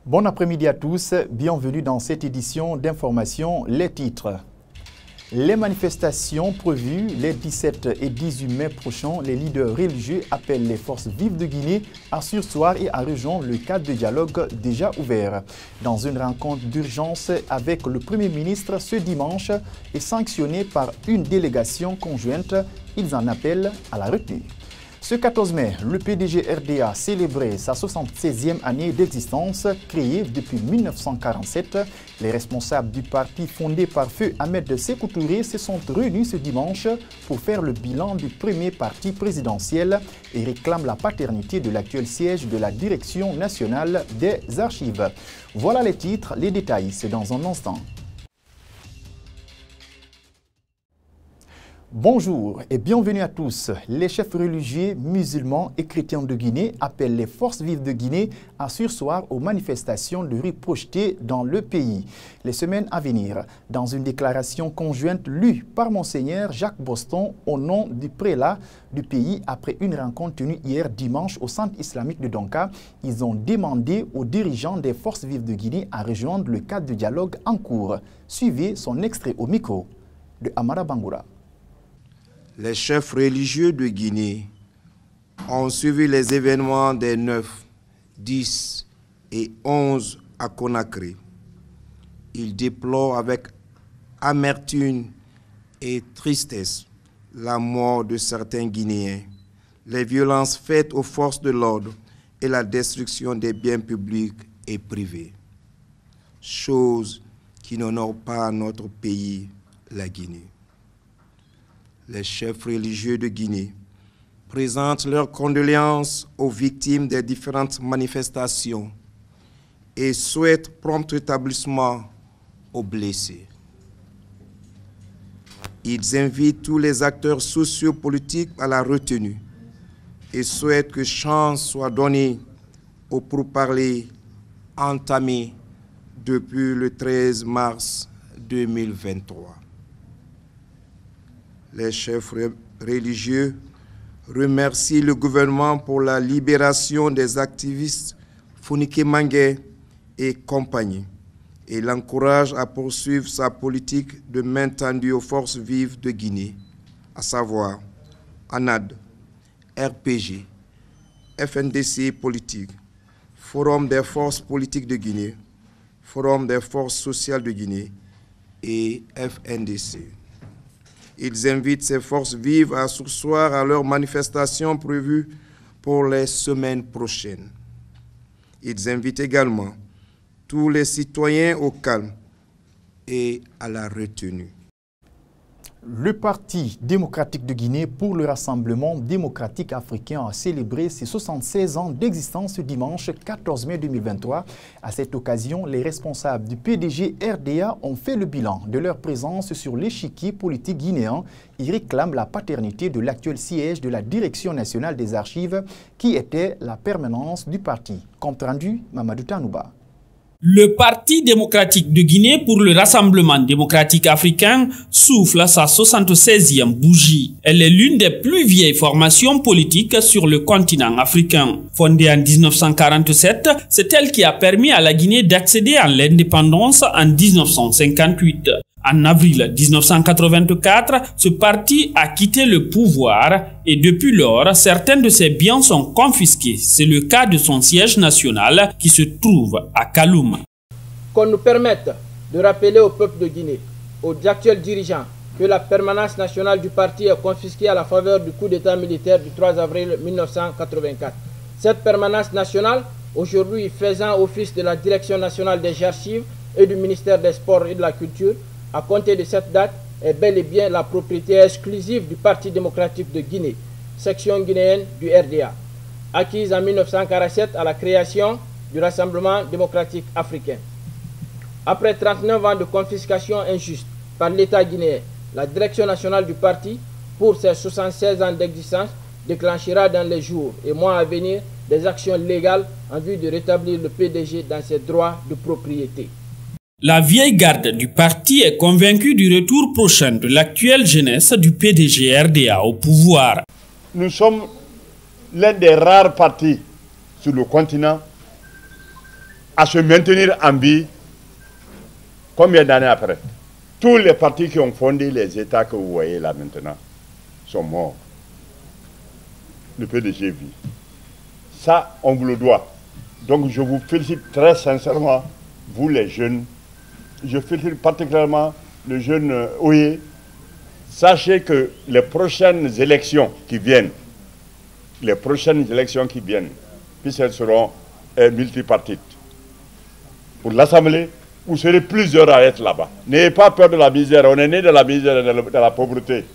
Bon après-midi à tous, bienvenue dans cette édition d'information. Les titres. Les manifestations prévues les 17 et 18 mai prochains, les leaders religieux appellent les forces vives de Guinée à surseoir et à rejoindre le cadre de dialogue déjà ouvert. Dans une rencontre d'urgence avec le Premier ministre ce dimanche et sanctionnée par une délégation conjointe, ils en appellent à la retenue. Ce 14 mai, le PDG RDA célébrait sa 76e année d'existence. Créé depuis 1947, les responsables du parti fondé par feu Ahmed Sékou Touré se sont réunis ce dimanche pour faire le bilan du premier parti présidentiel et réclament la paternité de l'actuel siège de la Direction nationale des archives. Voilà les titres, les détails, c'est dans un instant. Bonjour et bienvenue à tous. Les chefs religieux, musulmans et chrétiens de Guinée appellent les forces vives de Guinée à surseoir aux manifestations de rue projetées dans le pays les semaines à venir. Dans une déclaration conjointe lue par Monseigneur Jacques Boston au nom du prélat du pays après une rencontre tenue hier dimanche au centre islamique de Donka, ils ont demandé aux dirigeants des forces vives de Guinée à rejoindre le cadre de dialogue en cours. Suivez son extrait au micro de Amara Bangoura. Les chefs religieux de Guinée ont suivi les événements des 9, 10 et 11 à Conakry. Ils déplorent avec amertume et tristesse la mort de certains Guinéens, les violences faites aux forces de l'ordre et la destruction des biens publics et privés. Chose qui n'honore pas notre pays, la Guinée. Les chefs religieux de Guinée présentent leurs condoléances aux victimes des différentes manifestations et souhaitent prompt rétablissement aux blessés. Ils invitent tous les acteurs sociopolitiques à la retenue et souhaitent que chance soit donnée aux pourparlers entamés depuis le 13 mars 2023. Les chefs religieux remercient le gouvernement pour la libération des activistes Founike Mangué et compagnie et l'encouragent à poursuivre sa politique de main tendue aux forces vives de Guinée, à savoir ANAD, RPG, FNDC politique, Forum des forces politiques de Guinée, Forum des forces sociales de Guinée et FNDC. Ils invitent ces forces vives à surseoir à leurs manifestations prévues pour les semaines prochaines. Ils invitent également tous les citoyens au calme et à la retenue. Le Parti démocratique de Guinée pour le Rassemblement démocratique africain a célébré ses 76 ans d'existence ce dimanche 14 mai 2023. À cette occasion, les responsables du PDG RDA ont fait le bilan de leur présence sur l'échiquier politique guinéen. Ils réclament la paternité de l'actuel siège de la Direction nationale des archives qui était la permanence du parti. Compte rendu, Mamadou Tanouba. Le Parti démocratique de Guinée pour le Rassemblement démocratique africain souffle sa 76e bougie. Elle est l'une des plus vieilles formations politiques sur le continent africain. Fondée en 1947, c'est elle qui a permis à la Guinée d'accéder à l'indépendance en 1958. En avril 1984, ce parti a quitté le pouvoir et depuis lors, certains de ses biens sont confisqués. C'est le cas de son siège national qui se trouve à Kaloum. Qu'on nous permette de rappeler au peuple de Guinée, aux actuels dirigeants, que la permanence nationale du parti est confisquée à la faveur du coup d'État militaire du 3 avril 1984. Cette permanence nationale, aujourd'hui faisant office de la Direction nationale des archives et du ministère des Sports et de la Culture, à compter de cette date, est bel et bien la propriété exclusive du Parti démocratique de Guinée, section guinéenne du RDA, acquise en 1947 à la création du Rassemblement démocratique africain. Après 39 ans de confiscation injuste par l'État guinéen, la direction nationale du parti, pour ses 76 ans d'existence, déclenchera dans les jours et mois à venir des actions légales en vue de rétablir le PDG dans ses droits de propriété. La vieille garde du parti est convaincue du retour prochain de l'actuelle jeunesse du PDG RDA au pouvoir. Nous sommes l'un des rares partis sur le continent à se maintenir en vie combien d'années après? Tous les partis qui ont fondé les États que vous voyez là maintenant sont morts. Le PDG vit. Ça, on vous le doit. Donc je vous félicite très sincèrement, vous les jeunes. Je félicite particulièrement le jeune Oye. Sachez que les prochaines élections qui viennent, puisqu'elles seront multipartites, pour l'Assemblée, vous serez plusieurs à être là-bas. N'ayez pas peur de la misère, on est né de la misère et de la pauvreté.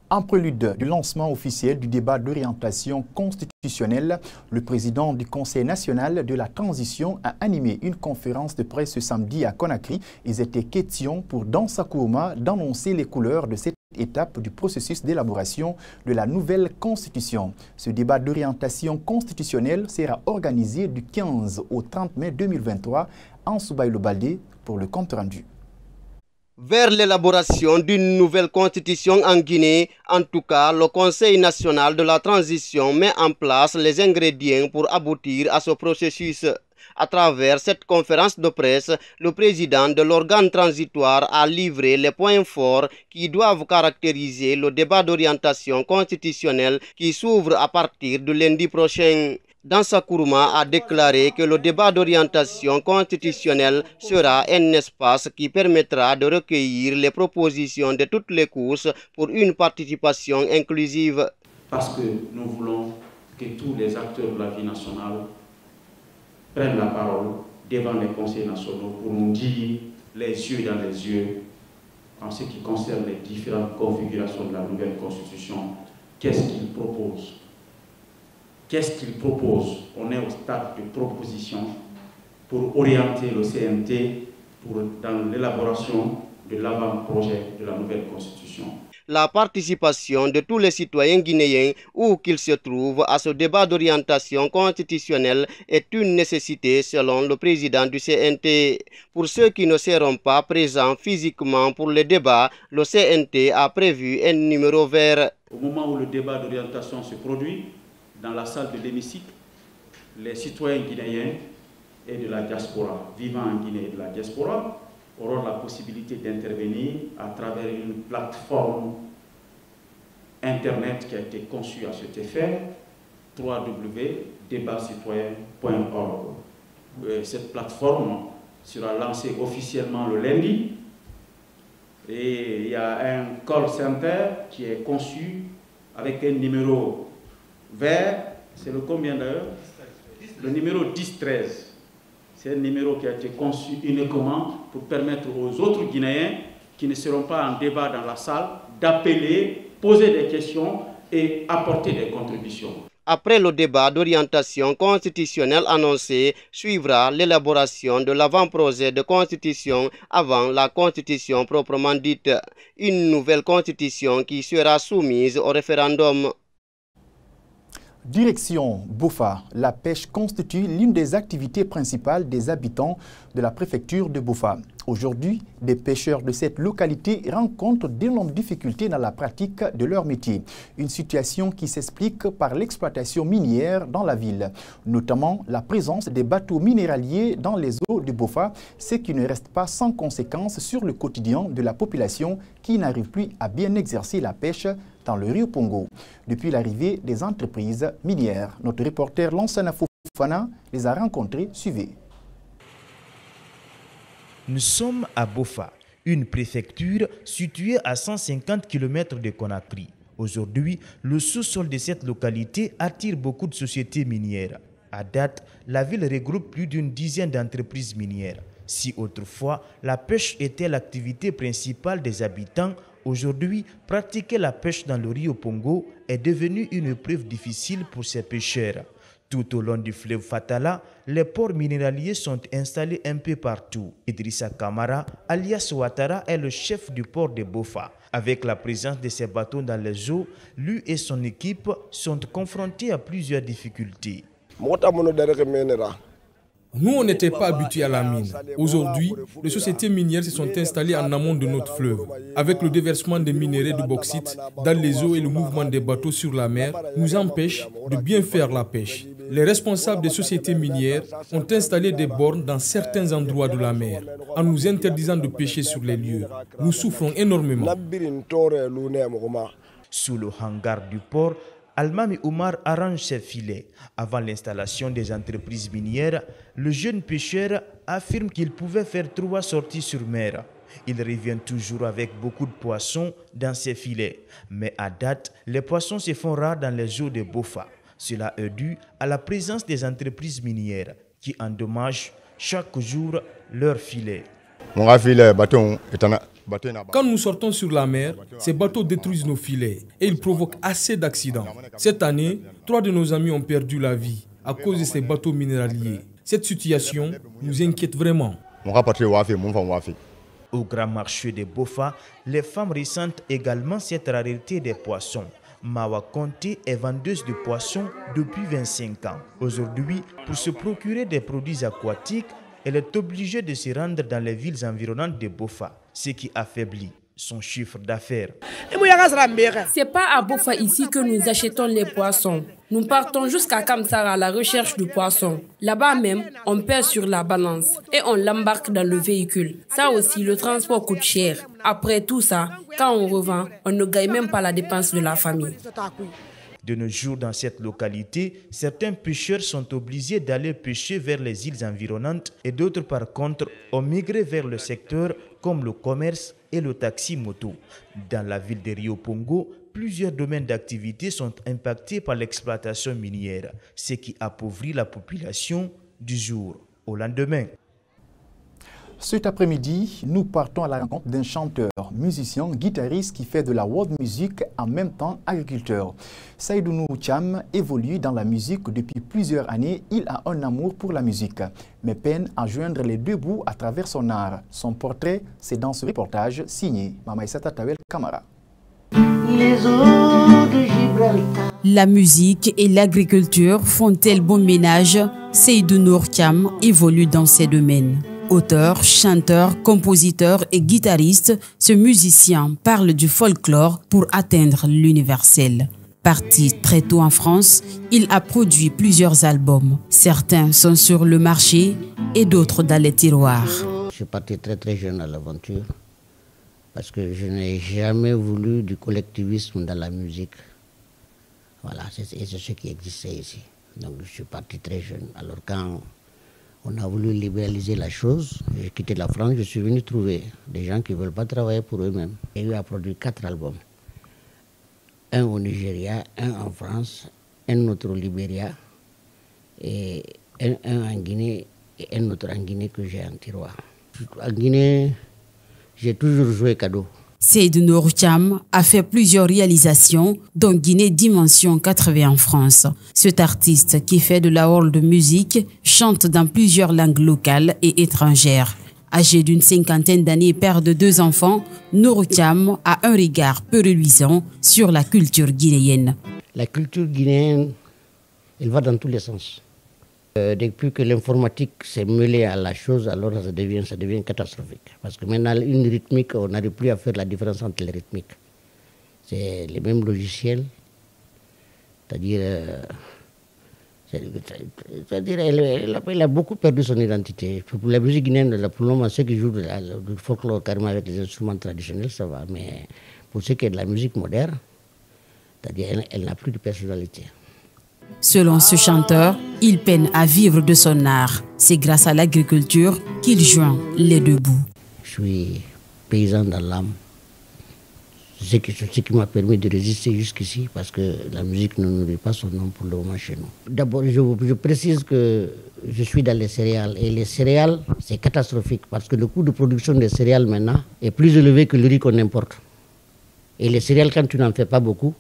En prélude du lancement officiel du débat d'orientation constitutionnelle, le président du Conseil national de la transition a animé une conférence de presse ce samedi à Conakry. Il était question pour Dansa Kourouma d'annoncer les couleurs de cette étape du processus d'élaboration de la nouvelle constitution. Ce débat d'orientation constitutionnelle sera organisé du 15 au 30 mai 2023 en Soubaïlo-Baldé pour le compte rendu. Vers l'élaboration d'une nouvelle constitution en Guinée, en tout cas, le Conseil national de la transition met en place les ingrédients pour aboutir à ce processus. À travers cette conférence de presse, le président de l'organe transitoire a livré les points forts qui doivent caractériser le débat d'orientation constitutionnelle qui s'ouvre à partir de lundi prochain. Dansa Kourouma a déclaré que le débat d'orientation constitutionnelle sera un espace qui permettra de recueillir les propositions de toutes les couches pour une participation inclusive. Parce que nous voulons que tous les acteurs de la vie nationale prennent la parole devant les conseils nationaux pour nous dire les yeux dans les yeux en ce qui concerne les différentes configurations de la nouvelle constitution. Qu'est-ce qu'ils proposent? Qu'est-ce qu'ils proposent? On est au stade de proposition pour orienter le CNT dans l'élaboration de l'avant-projet de la nouvelle constitution. La participation de tous les citoyens guinéens, où qu'ils se trouvent, à ce débat d'orientation constitutionnelle est une nécessité selon le président du CNT. Pour ceux qui ne seront pas présents physiquement pour le débat, le CNT a prévu un numéro vert. Au moment où le débat d'orientation se produit, dans la salle de l'hémicycle, les citoyens guinéens et de la diaspora, vivant en Guinée et de la diaspora, auront la possibilité d'intervenir à travers une plateforme Internet qui a été conçue à cet effet, www.debatcitoyen.org. Cette plateforme sera lancée officiellement le lundi et il y a un call center qui est conçu avec un numéro vert, c'est le combien d'ailleurs? Le numéro 1013. C'est un numéro qui a été conçu uniquement pour permettre aux autres Guinéens qui ne seront pas en débat dans la salle d'appeler, poser des questions et apporter des contributions. Après le débat d'orientation constitutionnelle annoncé, suivra l'élaboration de l'avant-projet de constitution avant la constitution proprement dite. Une nouvelle constitution qui sera soumise au référendum. Direction Bofa, la pêche constitue l'une des activités principales des habitants de la préfecture de Bofa. Aujourd'hui, des pêcheurs de cette localité rencontrent d'énormes difficultés dans la pratique de leur métier. Une situation qui s'explique par l'exploitation minière dans la ville, notamment la présence des bateaux minéraliers dans les eaux de Bofa, ce qui ne reste pas sans conséquence sur le quotidien de la population qui n'arrive plus à bien exercer la pêche dans le Rio Pongo. Depuis l'arrivée des entreprises minières, notre reporter Lansana Fofana les a rencontrés. Suivez. Nous sommes à Bofa, une préfecture située à 150 km de Conakry. Aujourd'hui, le sous-sol de cette localité attire beaucoup de sociétés minières. À date, la ville regroupe plus d'une dizaine d'entreprises minières. Si autrefois, la pêche était l'activité principale des habitants, aujourd'hui, pratiquer la pêche dans le Rio Pongo est devenu une épreuve difficile pour ces pêcheurs. Tout au long du fleuve Fatala, les ports minéraliers sont installés un peu partout. Idrissa Kamara, alias Ouattara, est le chef du port de Bofa. Avec la présence de ces bateaux dans les eaux, lui et son équipe sont confrontés à plusieurs difficultés. Nous, on n'était pas habitués à la mine. Aujourd'hui, les sociétés minières se sont installées en amont de notre fleuve. Avec le déversement des minerais de bauxite dans les eaux et le mouvement des bateaux sur la mer, nous empêche de bien faire la pêche. Les responsables des sociétés minières ont installé des bornes dans certains endroits de la mer, en nous interdisant de pêcher sur les lieux. Nous souffrons énormément. Sous le hangar du port, Almami Oumar arrange ses filets. Avant l'installation des entreprises minières, le jeune pêcheur affirme qu'il pouvait faire 3 sorties sur mer. Il revient toujours avec beaucoup de poissons dans ses filets. Mais à date, les poissons se font rares dans les eaux de Bofa. Cela est dû à la présence des entreprises minières qui endommagent chaque jour leurs filets. Quand nous sortons sur la mer, ces bateaux détruisent nos filets et ils provoquent assez d'accidents. Cette année, 3 de nos amis ont perdu la vie à cause de ces bateaux minéraliers. Cette situation nous inquiète vraiment. Au grand marché de Bofa, les femmes ressentent également cette rareté des poissons. Mawa Conté est vendeuse de poissons depuis 25 ans. Aujourd'hui, pour se procurer des produits aquatiques, elle est obligée de se rendre dans les villes environnantes de Bofa, ce qui affaiblit son chiffre d'affaires. C'est pas à Bofa ici que nous achetons les poissons. Nous partons jusqu'à Kamsara à la recherche de poissons. Là-bas même, on pèse sur la balance et on l'embarque dans le véhicule. Ça aussi, le transport coûte cher. Après tout ça, quand on revend, on ne gagne même pas la dépense de la famille. De nos jours, dans cette localité, certains pêcheurs sont obligés d'aller pêcher vers les îles environnantes et d'autres, par contre, ont migré vers le secteur comme le commerce et le taxi-moto. Dans la ville de Rio Pongo, plusieurs domaines d'activité sont impactés par l'exploitation minière, ce qui appauvrit la population du jour au lendemain. Cet après-midi, nous partons à la rencontre d'un chanteur, musicien, guitariste qui fait de la world music en même temps agriculteur. Seydou Nourou Thiam évolue dans la musique depuis plusieurs années. Il a un amour pour la musique, mais peine à joindre les deux bouts à travers son art. Son portrait, c'est dans ce reportage signé Mamaïsata Tawel Kamara. La musique et l'agriculture font-elles bon ménage? Seydou Nourou Thiam évolue dans ces domaines. Auteur, chanteur, compositeur et guitariste, ce musicien parle du folklore pour atteindre l'universel. Parti très tôt en France, il a produit plusieurs albums. Certains sont sur le marché et d'autres dans les tiroirs. Je suis parti très jeune à l'aventure parce que je n'ai jamais voulu du collectivisme dans la musique. Voilà, c'est ce qui existait ici. Donc je suis parti très jeune. Alors quand on a voulu libéraliser la chose, j'ai quitté la France, je suis venu trouver des gens qui ne veulent pas travailler pour eux-mêmes. J'ai eu à produire 4 albums. Un au Nigeria, un en France, un autre au Libéria, et un en Guinée et un autre en Guinée que j'ai en tiroir. En Guinée, j'ai toujours joué cadeau. Seydou Nourou Thiam a fait plusieurs réalisations, dont Guinée Dimension 80 en France. Cet artiste qui fait de la world music chante dans plusieurs langues locales et étrangères. Âgé d'une 50aine d'années et père de 2 enfants, Nourou Thiam a un regard peu reluisant sur la culture guinéenne. La culture guinéenne, elle va dans tous les sens. Depuis que l'informatique s'est mêlée à la chose, alors ça devient catastrophique. Parce que maintenant, une rythmique, on n'arrive plus à faire la différence entre les rythmiques. C'est les mêmes logiciels, c'est-à-dire elle a beaucoup perdu son identité. Pour la musique guinéenne, pour le moment, ceux qui jouent du folklore carrément avec les instruments traditionnels, ça va. Mais pour ce qui est de la musique moderne, c'est-à-dire elle n'a plus de personnalité. Selon ce chanteur, il peine à vivre de son art. C'est grâce à l'agriculture qu'il joint les deux bouts. Je suis paysan dans l'âme. C'est ce qui m'a permis de résister jusqu'ici parce que la musique ne nourrit pas son nom pour le moment chez nous. D'abord, je précise que je suis dans les céréales. Et les céréales, c'est catastrophique parce que le coût de production des céréales maintenant est plus élevé que le riz qu'on importe. Et les céréales, quand tu n'en fais pas beaucoup,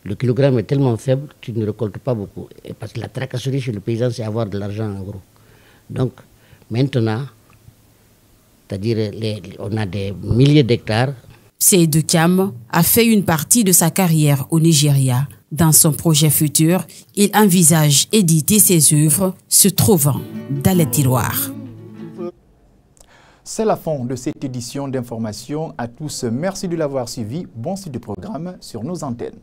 le kilogramme est tellement faible, tu ne récoltes pas beaucoup. Et parce que la tracasserie chez le paysan, c'est avoir de l'argent en gros. Donc, maintenant, c'est-à-dire on a des milliers d'hectares. Seydou Thiam a fait une partie de sa carrière au Nigeria. Dans son projet futur, il envisage éditer ses œuvres se trouvant dans les tiroirs. C'est la fin de cette édition d'information. À tous, merci de l'avoir suivi. Bon suite de programme sur nos antennes.